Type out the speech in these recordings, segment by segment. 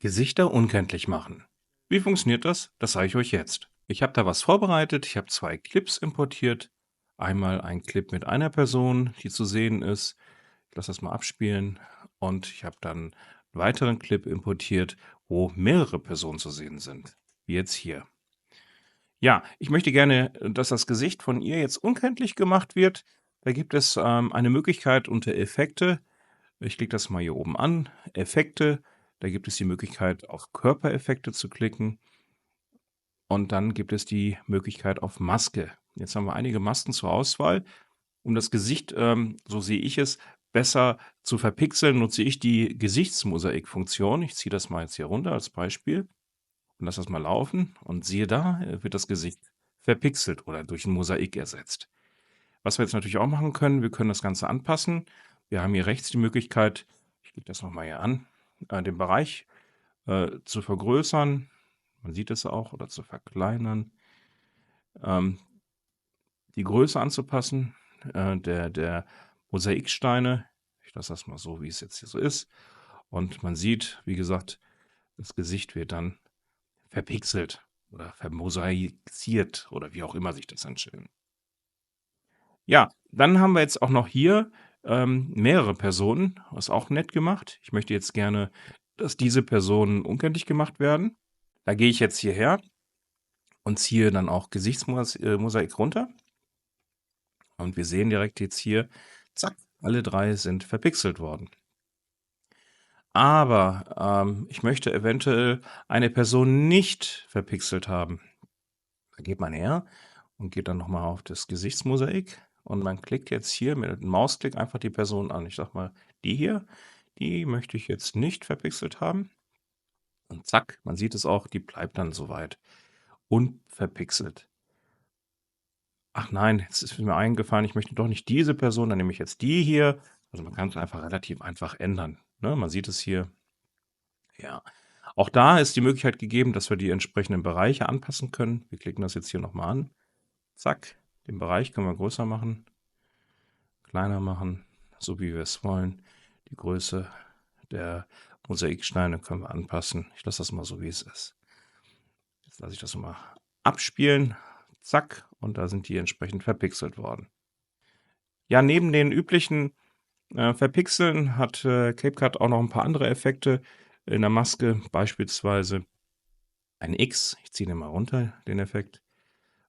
Gesichter unkenntlich machen. Wie funktioniert das? Das zeige ich euch jetzt. Ich habe da was vorbereitet. Ich habe 2 Clips importiert. Einmal ein Clip mit einer Person, die zu sehen ist. Ich lasse das mal abspielen. Und ich habe dann einen weiteren Clip importiert, wo mehrere Personen zu sehen sind. Wie jetzt hier. Ja, ich möchte gerne, dass das Gesicht von ihr jetzt unkenntlich gemacht wird. Da gibt es eine Möglichkeit unter Effekte. Ich klicke das mal hier oben an, Effekte. Da gibt es die Möglichkeit, auf Körpereffekte zu klicken. Und dann gibt es die Möglichkeit auf Maske. Jetzt haben wir einige Masken zur Auswahl. Um das Gesicht, so sehe ich es, besser zu verpixeln, nutze ich die Gesichtsmosaik-Funktion. Ich ziehe das mal jetzt hier runter als Beispiel und lasse das mal laufen. Und siehe da, wird das Gesicht verpixelt oder durch ein Mosaik ersetzt. Was wir jetzt natürlich auch machen können, wir können das Ganze anpassen. Wir haben hier rechts die Möglichkeit, ich klicke das nochmal hier an, den Bereich zu vergrößern. Man sieht es auch, oder zu verkleinern. Ähm, die Größe anzupassen, der Mosaiksteine. Ich lasse das mal so, wie es jetzt hier so ist. Und man sieht, wie gesagt, das Gesicht wird dann verpixelt oder vermosaisiert oder wie auch immer sich das anstellt. Ja, dann haben wir jetzt auch noch hier mehrere Personen. Das ist auch nett gemacht. Ich möchte jetzt gerne, dass diese Personen unkenntlich gemacht werden. Da gehe ich jetzt hierher und ziehe dann auch Gesichtsmosaik runter. Und wir sehen direkt jetzt hier, zack, alle 3 sind verpixelt worden. Aber ich möchte eventuell eine Person nicht verpixelt haben. Da geht man her und geht dann nochmal auf das Gesichtsmosaik und man klickt jetzt hier mit einem Mausklick einfach die Person an. Ich sag mal, die hier, die möchte ich jetzt nicht verpixelt haben. Und zack, man sieht es auch, die bleibt dann soweit unverpixelt. Ach nein, jetzt ist mir eingefallen, ich möchte doch nicht diese Person, dann nehme ich jetzt die hier. Also man kann es einfach relativ einfach ändern. Ne? Man sieht es hier. Ja. Auch da ist die Möglichkeit gegeben, dass wir die entsprechenden Bereiche anpassen können. Wir klicken das jetzt hier nochmal an. Zack, den Bereich können wir größer machen, kleiner machen, so wie wir es wollen. Die Größe der Mosaiksteine können wir anpassen. Ich lasse das mal so, wie es ist. Jetzt lasse ich das mal abspielen. Zack, und da sind die entsprechend verpixelt worden. Ja, neben den üblichen Verpixeln hat CapCut auch noch ein paar andere Effekte in der Maske, beispielsweise ein X. Ich ziehe den mal runter, den Effekt.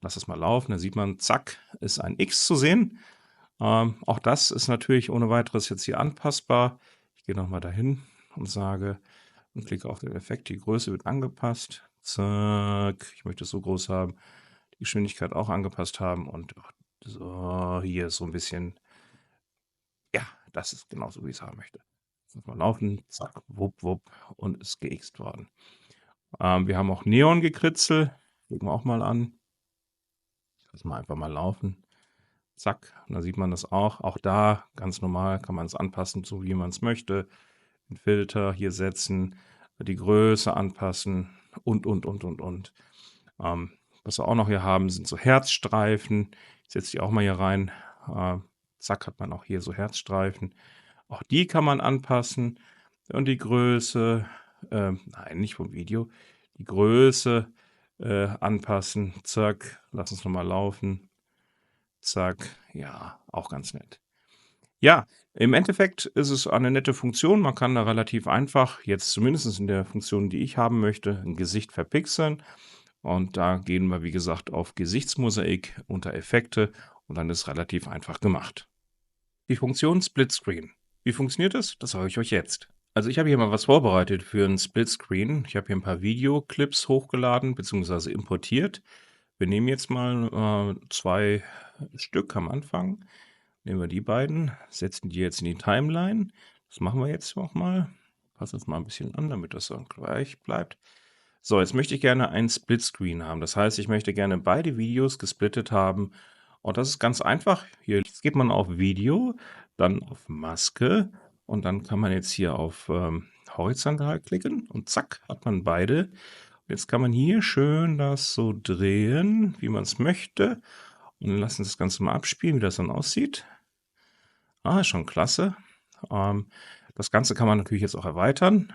Lass es mal laufen, da sieht man, zack, ist ein X zu sehen. Auch das ist natürlich ohne weiteres jetzt hier anpassbar. Ich gehe nochmal dahin und sage und klicke auf den Effekt, die Größe wird angepasst. Zack, ich möchte es so groß haben, die Geschwindigkeit auch angepasst haben und so hier ist so ein bisschen, ja, das ist genauso, wie ich es haben möchte. Lass mal laufen, zack, wupp, wupp und ist geixt worden. Wir haben auch Neon-Gekritzel, gucken wir auch mal an. Lass mal einfach mal laufen. Zack, und da sieht man das auch. Auch da ganz normal kann man es anpassen, so wie man es möchte. Den Filter hier setzen, die Größe anpassen und. Was wir auch noch hier haben, sind so Herzstreifen. Ich setze die auch mal hier rein. Zack, hat man auch hier so Herzstreifen. Auch die kann man anpassen. Und die Größe, nein, nicht vom Video, die Größe anpassen. Zack, lass uns nochmal laufen. Zack, ja, auch ganz nett. Ja, im Endeffekt ist es eine nette Funktion. Man kann da relativ einfach, jetzt zumindest in der Funktion, die ich haben möchte, ein Gesicht verpixeln. Und da gehen wir, wie gesagt, auf Gesichtsmosaik unter Effekte und dann ist relativ einfach gemacht. Die Funktion Splitscreen. Wie funktioniert das? Das sage ich euch jetzt. Also ich habe hier mal was vorbereitet für einen Splitscreen. Ich habe hier ein paar Videoclips hochgeladen bzw. importiert. Wir nehmen jetzt mal 2 Stück am Anfang. Nehmen wir die beiden, setzen die jetzt in die Timeline. Das machen wir jetzt noch mal. Passen das mal ein bisschen an, damit das dann gleich bleibt. So, jetzt möchte ich gerne einen Splitscreen haben. Das heißt, ich möchte gerne beide Videos gesplittet haben. Und das ist ganz einfach. Hier geht man auf Video, dann auf Maske und dann kann man jetzt hier auf horizontal klicken und zack, hat man beide. Jetzt kann man hier schön das so drehen, wie man es möchte. Und dann lassen wir das Ganze mal abspielen, wie das dann aussieht. Ist schon klasse. Das Ganze kann man natürlich jetzt auch erweitern.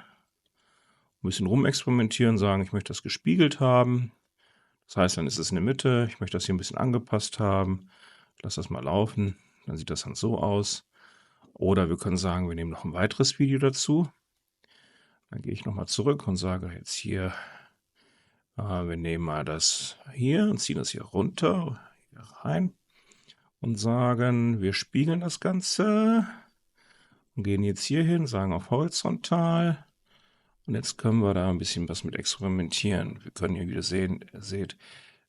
ein bisschen rumexperimentieren, sagen, ich möchte das gespiegelt haben. Das heißt, dann ist es in der Mitte. Ich möchte das hier ein bisschen angepasst haben. Ich lasse das mal laufen. Dann sieht das dann so aus. Oder wir können sagen, wir nehmen noch ein weiteres Video dazu. Dann gehe ich nochmal zurück und sage jetzt hier, wir nehmen mal das hier und ziehen das hier runter, hier rein und sagen, wir spiegeln das Ganze und gehen jetzt hier hin, sagen auf horizontal. Und jetzt können wir da ein bisschen was mit experimentieren. Wir können hier wieder sehen, ihr seht,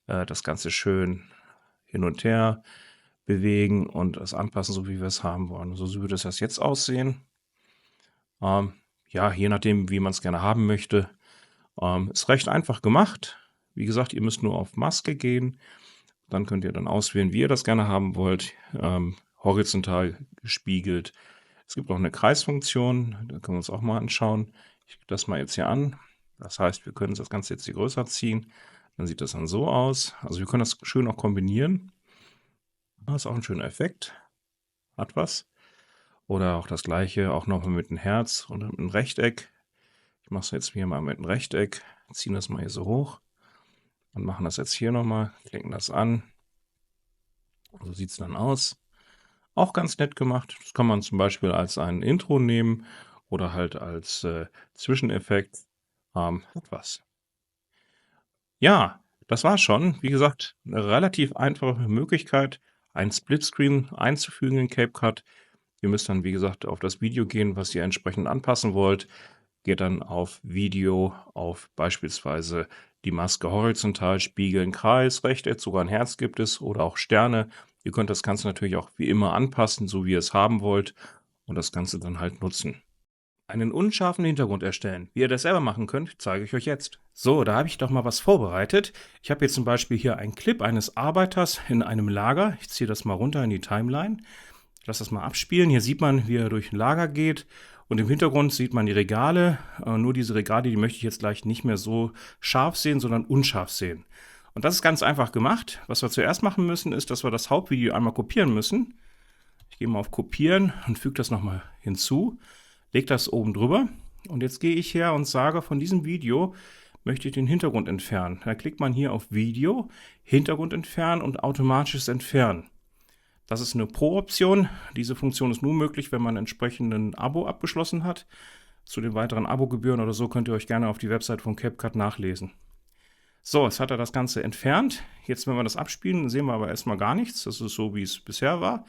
das Ganze schön hin und her bewegen und es anpassen, so wie wir es haben wollen. So würde das jetzt aussehen. Ja, je nachdem, wie man es gerne haben möchte. Ist recht einfach gemacht. Wie gesagt, ihr müsst nur auf Maske gehen. Dann könnt ihr dann auswählen, wie ihr das gerne haben wollt. Horizontal gespiegelt. Es gibt auch eine Kreisfunktion. Da können wir uns auch mal anschauen. Ich klicke das mal jetzt hier an. Das heißt, wir können das Ganze jetzt hier größer ziehen. Dann sieht das dann so aus. Also wir können das schön auch kombinieren. Das ist auch ein schöner Effekt. Hat was. Oder auch das gleiche, auch nochmal mit einem Herz und einem Rechteck. Ich mache es jetzt hier mal mit einem Rechteck. Ziehen das mal hier so hoch. Und machen das jetzt hier nochmal. Klicken das an. So sieht es dann aus. Auch ganz nett gemacht. Das kann man zum Beispiel als ein Intro nehmen oder halt als Zwischeneffekt. Hat was. Ja, das war's schon. Wie gesagt, eine relativ einfache Möglichkeit, ein Splitscreen einzufügen in CapCut. Ihr müsst dann, wie gesagt, auf das Video gehen, was ihr entsprechend anpassen wollt. Geht dann auf Video, auf beispielsweise die Maske horizontal, spiegeln, Kreis, Rechteck, sogar ein Herz gibt es oder auch Sterne. Ihr könnt das Ganze natürlich auch wie immer anpassen, so wie ihr es haben wollt und das Ganze dann halt nutzen. Einen unscharfen Hintergrund erstellen. Wie ihr das selber machen könnt, zeige ich euch jetzt. So, da habe ich doch mal was vorbereitet. Ich habe jetzt zum Beispiel hier einen Clip eines Arbeiters in einem Lager. Ich ziehe das mal runter in die Timeline. Ich lasse das mal abspielen. Hier sieht man, wie er durch ein Lager geht. Und im Hintergrund sieht man die Regale. Nur diese Regale, die möchte ich jetzt gleich nicht mehr so scharf sehen, sondern unscharf sehen. Und das ist ganz einfach gemacht. Was wir zuerst machen müssen, ist, dass wir das Hauptvideo einmal kopieren müssen. Ich gehe mal auf Kopieren und füge das nochmal hinzu. Lege das oben drüber. Und jetzt gehe ich her und sage, von diesem Video möchte ich den Hintergrund entfernen. Da klickt man hier auf Video, Hintergrund entfernen und automatisches Entfernen. Das ist eine Pro-Option. Diese Funktion ist nur möglich, wenn man entsprechend ein Abo abgeschlossen hat. Zu den weiteren Abogebühren oder so könnt ihr euch gerne auf die Website von CapCut nachlesen. So, jetzt hat er das Ganze entfernt. Jetzt, wenn wir das abspielen, sehen wir aber erstmal gar nichts. Das ist so, wie es bisher war.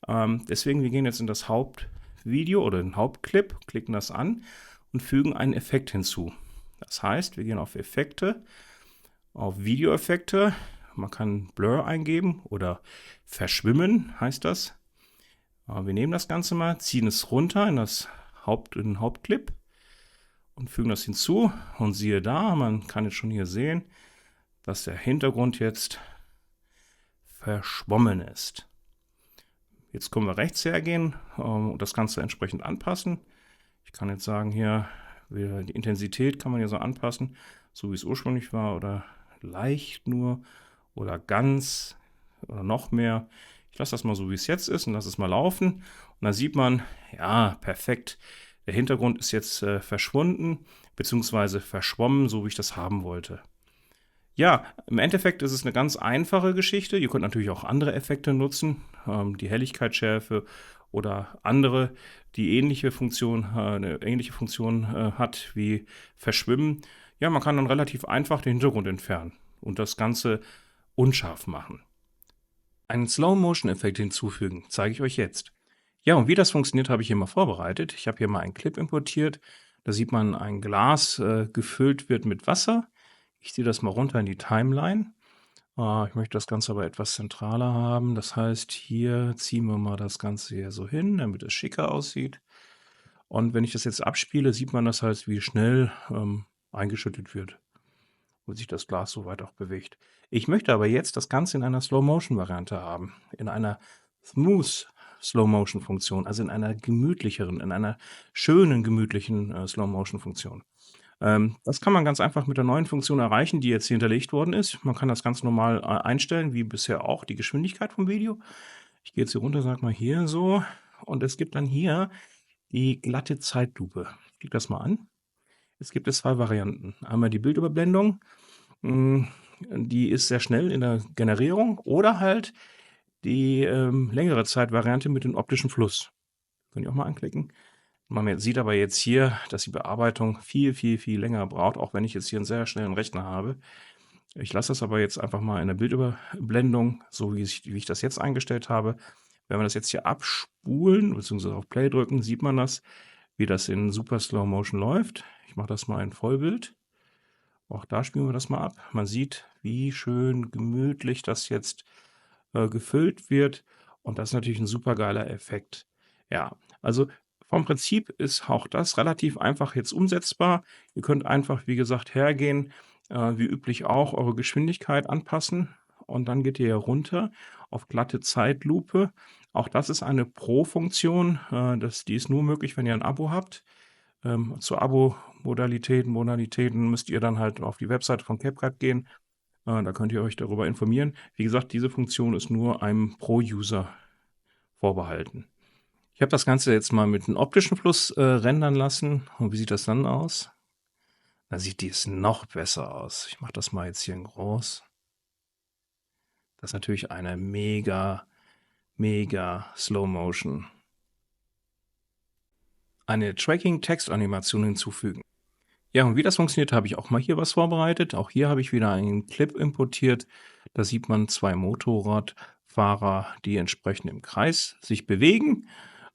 Deswegen, wir gehen jetzt in das Hauptvideo oder den Hauptclip, klicken das an und fügen einen Effekt hinzu. Das heißt, wir gehen auf Effekte, auf Videoeffekte. Man kann Blur eingeben oder verschwimmen, heißt das. Wir nehmen das Ganze mal, ziehen es runter in den Hauptclip und fügen das hinzu. Und siehe da, man kann jetzt schon hier sehen, dass der Hintergrund jetzt verschwommen ist. Jetzt können wir rechts hergehen und das Ganze entsprechend anpassen. Ich kann jetzt sagen hier, die Intensität kann man hier so anpassen, so wie es ursprünglich war oder leicht nur oder ganz oder noch mehr. Ich lasse das mal so, wie es jetzt ist und lasse es mal laufen. Und da sieht man, ja, perfekt. Der Hintergrund ist jetzt verschwunden bzw. verschwommen, so wie ich das haben wollte. Ja, im Endeffekt ist es eine ganz einfache Geschichte. Ihr könnt natürlich auch andere Effekte nutzen, die Helligkeitsschärfe oder andere, die eine ähnliche Funktion hat wie Verschwimmen. Ja, man kann dann relativ einfach den Hintergrund entfernen und das Ganze unscharf machen. Einen Slow-Motion-Effekt hinzufügen, zeige ich euch jetzt. Ja, und wie das funktioniert, habe ich hier mal vorbereitet. Ich habe hier mal einen Clip importiert. Da sieht man, ein Glas gefüllt wird mit Wasser. Ich ziehe das mal runter in die Timeline. Ich möchte das Ganze aber etwas zentraler haben. Das heißt, hier ziehen wir mal das Ganze hier so hin, damit es schicker aussieht. Und wenn ich das jetzt abspiele, sieht man das halt, wie schnell eingeschüttet wird und sich das Glas so weit auch bewegt. Ich möchte aber jetzt das Ganze in einer Slow-Motion-Variante haben, in einer Smooth Slow-Motion-Funktion, also in einer gemütlicheren, in einer schönen, gemütlichen Slow-Motion-Funktion. Das kann man ganz einfach mit der neuen Funktion erreichen, die jetzt hier hinterlegt worden ist. Man kann das ganz normal einstellen, wie bisher auch, die Geschwindigkeit vom Video. Ich gehe jetzt hier runter, sag mal hier so. Und es gibt dann hier die glatte Zeitlupe. Ich klicke das mal an. Es gibt jetzt 2 Varianten. Einmal die Bildüberblendung, hm, die ist sehr schnell in der Generierung oder halt die, längere Zeit-Variante mit dem optischen Fluss. Könnt ihr auch mal anklicken. Man sieht aber jetzt hier, dass die Bearbeitung viel, viel, viel länger braucht, auch wenn ich jetzt hier einen sehr schnellen Rechner habe. Ich lasse das aber jetzt einfach mal in der Bildüberblendung, so wie ich das jetzt eingestellt habe. Wenn wir das jetzt hier abspulen, beziehungsweise auf Play drücken, sieht man das, wie das in Super Slow Motion läuft. Ich mache das mal in Vollbild. Auch da spielen wir das mal ab. Man sieht, wie schön gemütlich das jetzt gefüllt wird. Und das ist natürlich ein super geiler Effekt. Ja, also vom Prinzip ist auch das relativ einfach jetzt umsetzbar. Ihr könnt einfach, wie gesagt, hergehen, wie üblich auch, eure Geschwindigkeit anpassen. Und dann geht ihr hier runter auf glatte Zeitlupe. Auch das ist eine Pro-Funktion. Die ist nur möglich, wenn ihr ein Abo habt. Zur Abo-Modalitäten müsst ihr dann halt auf die Webseite von CapCut gehen. Da könnt ihr euch darüber informieren. Wie gesagt, diese Funktion ist nur einem Pro-User vorbehalten. Ich habe das Ganze jetzt mal mit einem optischen Fluss rendern lassen. Und wie sieht das dann aus? Da sieht dies noch besser aus. Ich mache das mal jetzt hier in groß. Das ist natürlich eine mega, mega Slow Motion. Eine Tracking-Text-Animation hinzufügen. Ja, und wie das funktioniert, habe ich auch mal hier was vorbereitet. Auch hier habe ich wieder einen Clip importiert. Da sieht man 2 Motorradfahrer, die entsprechend im Kreis sich bewegen.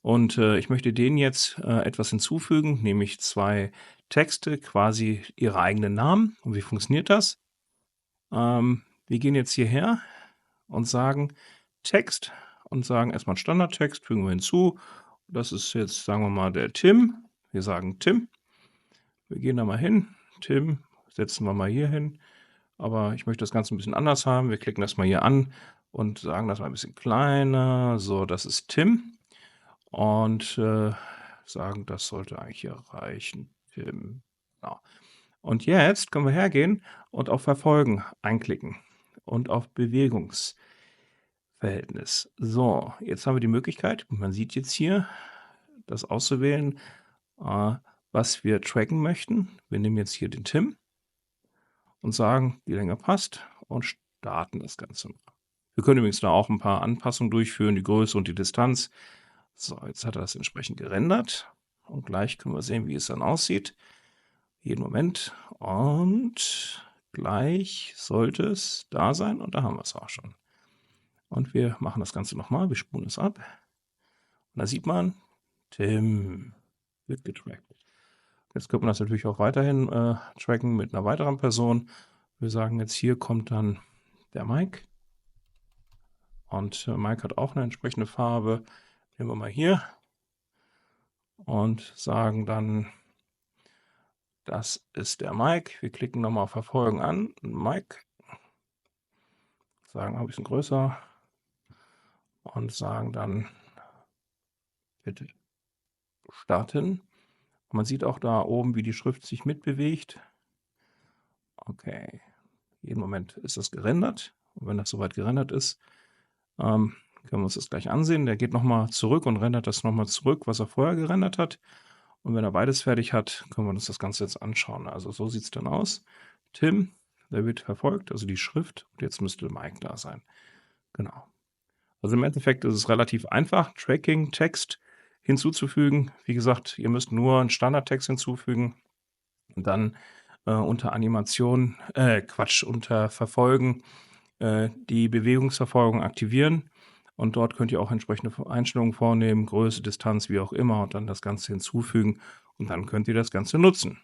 Und ich möchte denen jetzt etwas hinzufügen, nämlich 2 Texte, quasi ihre eigenen Namen. Und wie funktioniert das? Wir gehen jetzt hierher und sagen Text und sagen erstmal Standardtext, fügen wir hinzu. Das ist jetzt, sagen wir mal, der Tim. Wir sagen Tim. Wir gehen da mal hin. Tim setzen wir mal hier hin. Aber ich möchte das Ganze ein bisschen anders haben. Wir klicken das mal hier an und sagen das mal ein bisschen kleiner. So, das ist Tim. Und sagen, das sollte eigentlich hier reichen. Tim. Genau. Und jetzt können wir hergehen und auf Verfolgen einklicken und auf Bewegungsverhältnis. So, jetzt haben wir die Möglichkeit, man sieht jetzt hier, das auszuwählen, was wir tracken möchten. Wir nehmen jetzt hier den Tim und sagen, die Länge passt und starten das Ganze mal. Wir können übrigens da auch ein paar Anpassungen durchführen, die Größe und die Distanz. So, jetzt hat er das entsprechend gerendert und gleich können wir sehen, wie es dann aussieht. Jeden Moment und gleich sollte es da sein und da haben wir es auch schon. Und wir machen das Ganze nochmal, wir spulen es ab und da sieht man, Tim wird getrackt. Jetzt könnte man das natürlich auch weiterhin tracken mit einer weiteren Person. Wir sagen jetzt, hier kommt dann der Mike. Und Mike hat auch eine entsprechende Farbe. Nehmen wir mal hier. Und sagen dann, das ist der Mike. Wir klicken nochmal auf Verfolgen an. Mike. Sagen ein bisschen größer. Und sagen dann, bitte starten. Und man sieht auch da oben, wie die Schrift sich mitbewegt. Okay. Jeden Moment ist das gerendert. Und wenn das soweit gerendert ist, können wir uns das gleich ansehen. Der geht nochmal zurück und rendert das nochmal zurück, was er vorher gerendert hat. Und wenn er beides fertig hat, können wir uns das Ganze jetzt anschauen. Also so sieht es dann aus. Tim, der wird verfolgt, also die Schrift. Und jetzt müsste Mike da sein. Genau. Also im Endeffekt ist es relativ einfach, Tracking-Text hinzuzufügen. Wie gesagt, ihr müsst nur einen Standardtext hinzufügen und dann unter Animation, unter Verfolgen die Bewegungsverfolgung aktivieren. Und dort könnt ihr auch entsprechende Einstellungen vornehmen, Größe, Distanz, wie auch immer, und dann das Ganze hinzufügen. Und dann könnt ihr das Ganze nutzen.